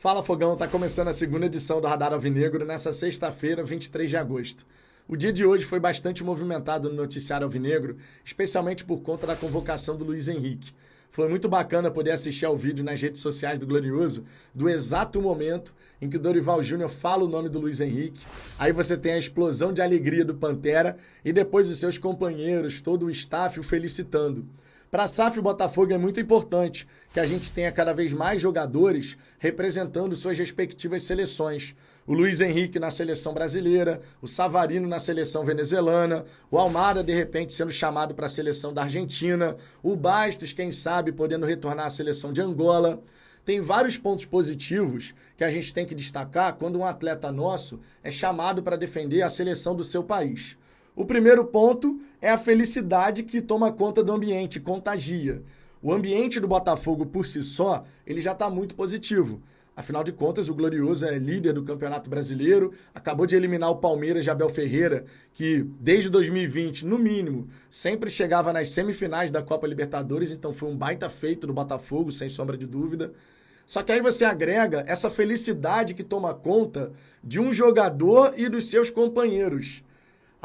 Fala Fogão, tá começando a segunda edição do Radar Alvinegro nessa sexta-feira, 23 de agosto. O dia de hoje foi bastante movimentado no noticiário alvinegro, especialmente por conta da convocação do Luiz Henrique. Foi muito bacana poder assistir ao vídeo nas redes sociais do Glorioso, do exato momento em que o Dorival Júnior fala o nome do Luiz Henrique. Aí você tem a explosão de alegria do Pantera e depois os seus companheiros, todo o staff o felicitando. Para a SAF Botafogo é muito importante que a gente tenha cada vez mais jogadores representando suas respectivas seleções. O Luiz Henrique na seleção brasileira, o Savarino na seleção venezuelana, o Almada, de repente, sendo chamado para a seleção da Argentina, o Bastos, quem sabe, podendo retornar à seleção de Angola. Tem vários pontos positivos que a gente tem que destacar quando um atleta nosso é chamado para defender a seleção do seu país. O primeiro ponto é a felicidade que toma conta do ambiente, contagia. O ambiente do Botafogo por si só, ele já está muito positivo. Afinal de contas, o Glorioso é líder do Campeonato Brasileiro, acabou de eliminar o Palmeiras de Abel Ferreira, que desde 2020, no mínimo, sempre chegava nas semifinais da Copa Libertadores, então foi um baita feito do Botafogo, sem sombra de dúvida. Só que aí você agrega essa felicidade que toma conta de um jogador e dos seus companheiros.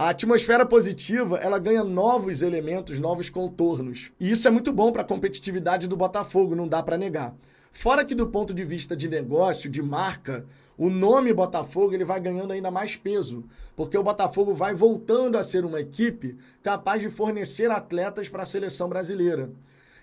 A atmosfera positiva, ela ganha novos elementos, novos contornos. E isso é muito bom para a competitividade do Botafogo, não dá para negar. Fora que do ponto de vista de negócio, de marca, o nome Botafogo ele vai ganhando ainda mais peso, porque o Botafogo vai voltando a ser uma equipe capaz de fornecer atletas para a seleção brasileira.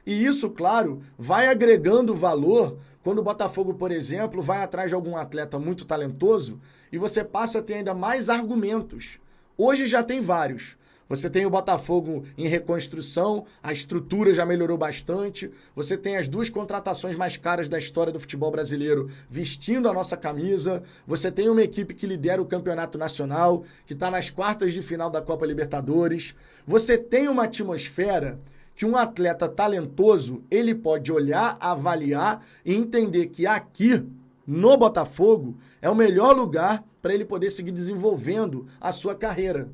E isso, claro, vai agregando valor quando o Botafogo, por exemplo, vai atrás de algum atleta muito talentoso e você passa a ter ainda mais argumentos. Hoje já tem vários. Você tem o Botafogo em reconstrução, a estrutura já melhorou bastante. Você tem as duas contratações mais caras da história do futebol brasileiro vestindo a nossa camisa. Você tem uma equipe que lidera o campeonato nacional, que está nas quartas de final da Copa Libertadores. Você tem uma atmosfera que um atleta talentoso, ele pode olhar, avaliar e entender que aqui, no Botafogo, é o melhor lugar para ele poder seguir desenvolvendo a sua carreira.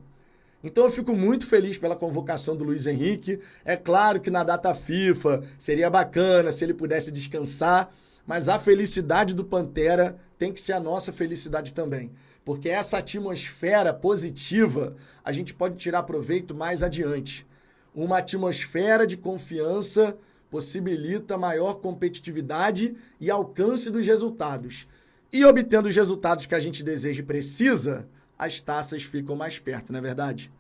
Então eu fico muito feliz pela convocação do Luiz Henrique. É claro que na data FIFA seria bacana se ele pudesse descansar, mas a felicidade do Pantera tem que ser a nossa felicidade também. Porque essa atmosfera positiva a gente pode tirar proveito mais adiante. Uma atmosfera de confiança possibilita maior competitividade e alcance dos resultados. E obtendo os resultados que a gente deseja e precisa, as taças ficam mais perto, não é verdade?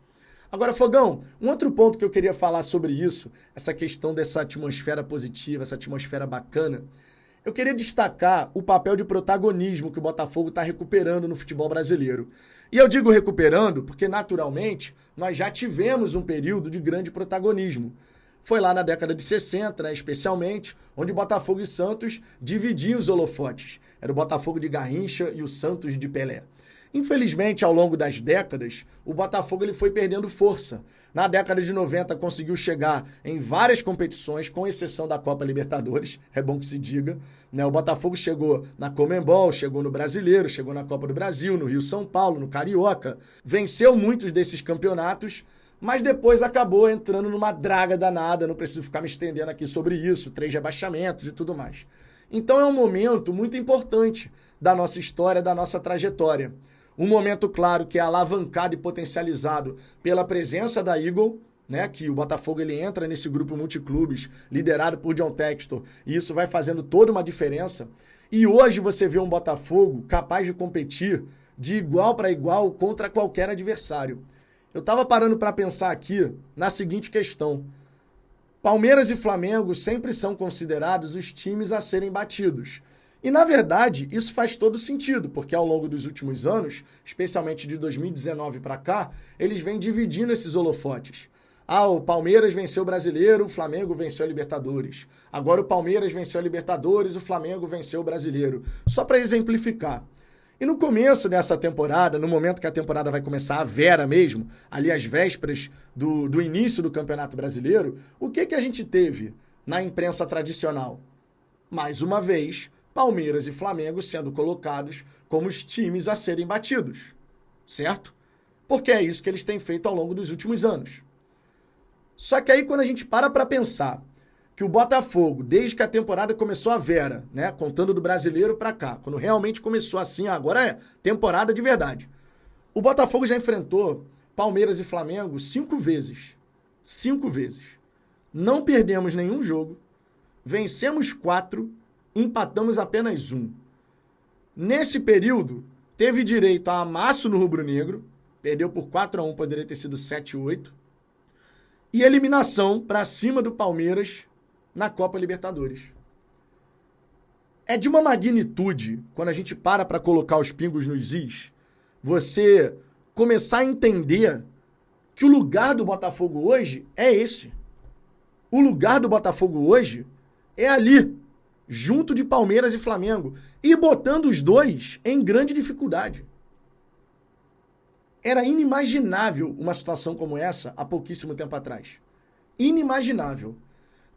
Agora, Fogão, um outro ponto que eu queria falar sobre isso, essa questão dessa atmosfera positiva, essa atmosfera bacana, eu queria destacar o papel de protagonismo que o Botafogo está recuperando no futebol brasileiro. E eu digo recuperando porque, naturalmente, nós já tivemos um período de grande protagonismo. Foi lá na década de 60, né, especialmente, onde Botafogo e Santos dividiam os holofotes. Era o Botafogo de Garrincha e o Santos de Pelé. Infelizmente, ao longo das décadas, o Botafogo ele foi perdendo força. Na década de 90, conseguiu chegar em várias competições, com exceção da Copa Libertadores, é bom que se diga. Né? O Botafogo chegou na Conmebol, chegou no Brasileiro, chegou na Copa do Brasil, no Rio-São Paulo, no Carioca. Venceu muitos desses campeonatos, mas depois acabou entrando numa draga danada, não preciso ficar me estendendo aqui sobre isso, 3 rebaixamentos e tudo mais. Então é um momento muito importante da nossa história, da nossa trajetória. Um momento, claro, que é alavancado e potencializado pela presença da Eagle, né, que o Botafogo ele entra nesse grupo multiclubes, liderado por John Textor, e isso vai fazendo toda uma diferença. E hoje você vê um Botafogo capaz de competir de igual para igual contra qualquer adversário. Eu estava parando para pensar aqui na seguinte questão. Palmeiras e Flamengo sempre são considerados os times a serem batidos. E, na verdade, isso faz todo sentido, porque ao longo dos últimos anos, especialmente de 2019 para cá, eles vêm dividindo esses holofotes. Ah, o Palmeiras venceu o Brasileiro, o Flamengo venceu a Libertadores. Agora o Palmeiras venceu a Libertadores, o Flamengo venceu o Brasileiro. Só para exemplificar. E no começo dessa temporada, no momento que a temporada vai começar a vera mesmo, ali às vésperas do início do Campeonato Brasileiro, o que a gente teve na imprensa tradicional? Mais uma vez, Palmeiras e Flamengo sendo colocados como os times a serem batidos, certo? Porque é isso que eles têm feito ao longo dos últimos anos. Só que aí quando a gente para pensar que o Botafogo, desde que a temporada começou a Vera, né, contando do Brasileiro pra cá, quando realmente começou assim, agora é temporada de verdade. O Botafogo já enfrentou Palmeiras e Flamengo 5 vezes. 5 vezes. Não perdemos nenhum jogo, vencemos 4, empatamos apenas 1. Nesse período, teve direito a amasso no rubro-negro, perdeu por 4-1, poderia ter sido 7-8, e eliminação para cima do Palmeiras na Copa Libertadores. É de uma magnitude, quando a gente para colocar os pingos nos is, você começar a entender que o lugar do Botafogo hoje é esse. O lugar do Botafogo hoje é ali, junto de Palmeiras e Flamengo, e botando os dois em grande dificuldade. Era inimaginável uma situação como essa há pouquíssimo tempo atrás. Inimaginável.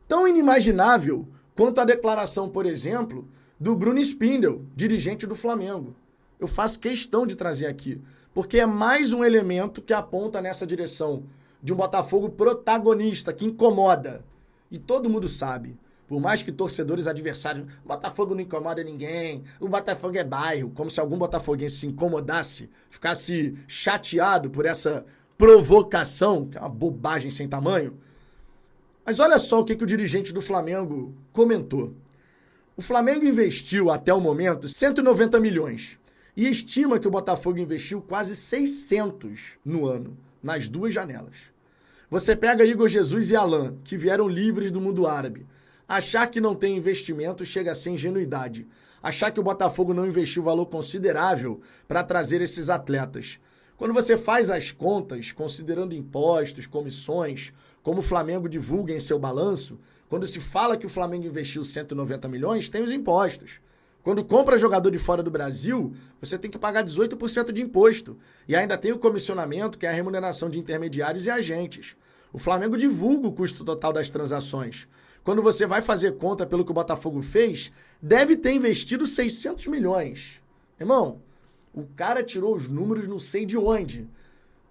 Tão inimaginável quanto a declaração, por exemplo, do Bruno Spindel, dirigente do Flamengo. Eu faço questão de trazer aqui, porque é mais um elemento que aponta nessa direção de um Botafogo protagonista, que incomoda. E todo mundo sabe, por mais que torcedores adversários, o Botafogo não incomoda ninguém, o Botafogo é bairro, como se algum botafoguense se incomodasse, ficasse chateado por essa provocação, que é uma bobagem sem tamanho. Mas olha só o que o dirigente do Flamengo comentou. O Flamengo investiu até o momento 190 milhões e estima que o Botafogo investiu quase 600 no ano, nas 2 janelas. Você pega Igor Jesus e Alan, que vieram livres do mundo árabe. Achar que não tem investimento chega a ser ingenuidade. Achar que o Botafogo não investiu valor considerável para trazer esses atletas. Quando você faz as contas, considerando impostos, comissões, como o Flamengo divulga em seu balanço, quando se fala que o Flamengo investiu 190 milhões, tem os impostos. Quando compra jogador de fora do Brasil, você tem que pagar 18% de imposto. E ainda tem o comissionamento, que é a remuneração de intermediários e agentes. O Flamengo divulga o custo total das transações. Quando você vai fazer conta pelo que o Botafogo fez, deve ter investido 600 milhões. Irmão, o cara tirou os números não sei de onde.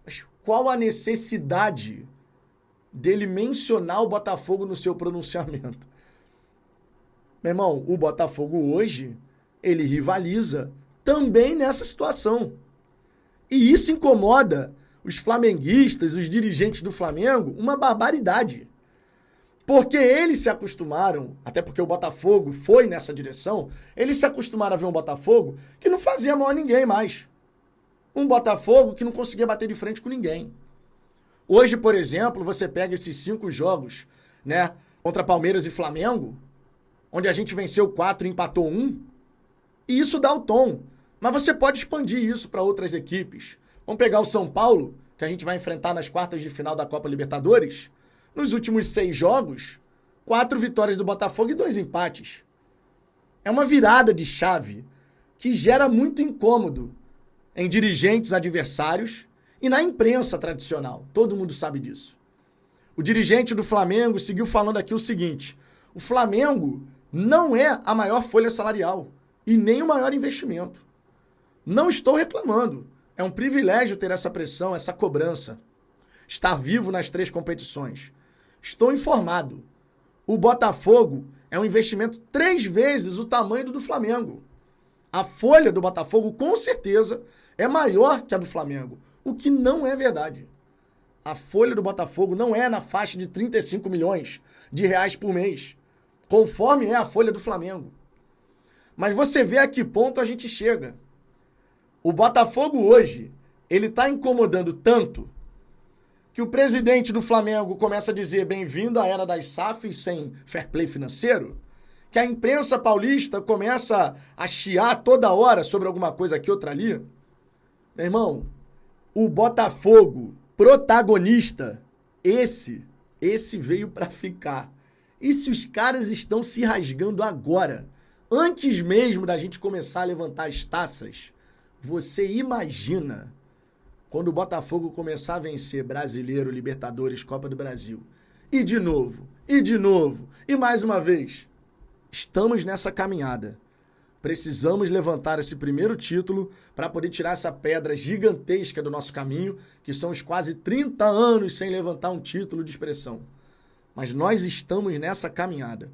Mas qual a necessidade dele mencionar o Botafogo no seu pronunciamento? Meu irmão, o Botafogo hoje, ele rivaliza também nessa situação. E isso incomoda os flamenguistas, os dirigentes do Flamengo, uma barbaridade. Porque eles se acostumaram, até porque o Botafogo foi nessa direção, eles se acostumaram a ver um Botafogo que não fazia mal a ninguém mais. Um Botafogo que não conseguia bater de frente com ninguém. Hoje, por exemplo, você pega esses 5 jogos, né, contra Palmeiras e Flamengo, onde a gente venceu 4 e empatou 1, e isso dá o tom. Mas você pode expandir isso para outras equipes. Vamos pegar o São Paulo, que a gente vai enfrentar nas quartas de final da Copa Libertadores. Nos últimos 6 jogos, 4 vitórias do Botafogo e 2 empates. É uma virada de chave que gera muito incômodo em dirigentes adversários e na imprensa tradicional. Todo mundo sabe disso. O dirigente do Flamengo seguiu falando aqui o seguinte: o Flamengo não é a maior folha salarial e nem o maior investimento. Não estou reclamando. É um privilégio ter essa pressão, essa cobrança. Estar vivo nas 3 competições. Estou informado. O Botafogo é um investimento 3 vezes o tamanho do Flamengo. A folha do Botafogo, com certeza, é maior que a do Flamengo, o que não é verdade. A folha do Botafogo não é na faixa de 35 milhões de reais por mês, conforme é a folha do Flamengo. Mas você vê a que ponto a gente chega. O Botafogo hoje, ele está incomodando tanto que o presidente do Flamengo começa a dizer bem-vindo à era das SAFs sem fair play financeiro, que a imprensa paulista começa a chiar toda hora sobre alguma coisa aqui, outra ali. Meu irmão, o Botafogo protagonista, esse veio para ficar. E se os caras estão se rasgando agora, antes mesmo da gente começar a levantar as taças, você imagina quando o Botafogo começar a vencer Brasileiro, Libertadores, Copa do Brasil. E de novo, e mais uma vez. Estamos nessa caminhada. Precisamos levantar esse primeiro título para poder tirar essa pedra gigantesca do nosso caminho, que são os quase 30 anos sem levantar um título de expressão. Mas nós estamos nessa caminhada.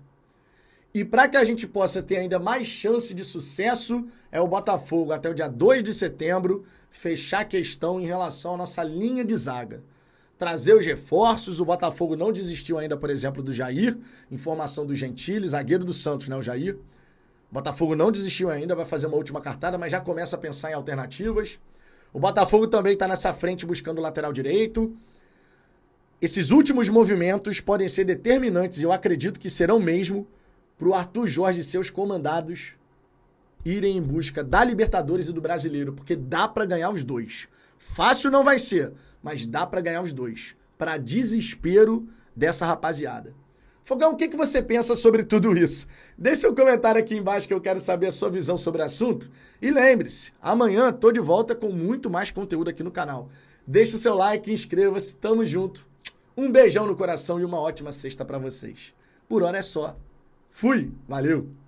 E para que a gente possa ter ainda mais chance de sucesso, é o Botafogo, até o dia 2 de setembro, fechar a questão em relação à nossa linha de zaga. Trazer os reforços, o Botafogo não desistiu ainda, por exemplo, do Jair, informação do Gentili, zagueiro do Santos, né, o Jair. O Botafogo não desistiu ainda, vai fazer uma última cartada, mas já começa a pensar em alternativas. O Botafogo também está nessa frente buscando o lateral direito. Esses últimos movimentos podem ser determinantes, e eu acredito que serão mesmo, para o Arthur Jorge e seus comandados irem em busca da Libertadores e do Brasileiro, porque dá para ganhar os dois. Fácil não vai ser, mas dá para ganhar os dois. Para desespero dessa rapaziada. Fogão, o que você pensa sobre tudo isso? Deixe seu comentário aqui embaixo que eu quero saber a sua visão sobre o assunto. E lembre-se, amanhã tô de volta com muito mais conteúdo aqui no canal. Deixe o seu like, inscreva-se, tamo junto. Um beijão no coração e uma ótima sexta para vocês. Por hora é só. Fui, valeu!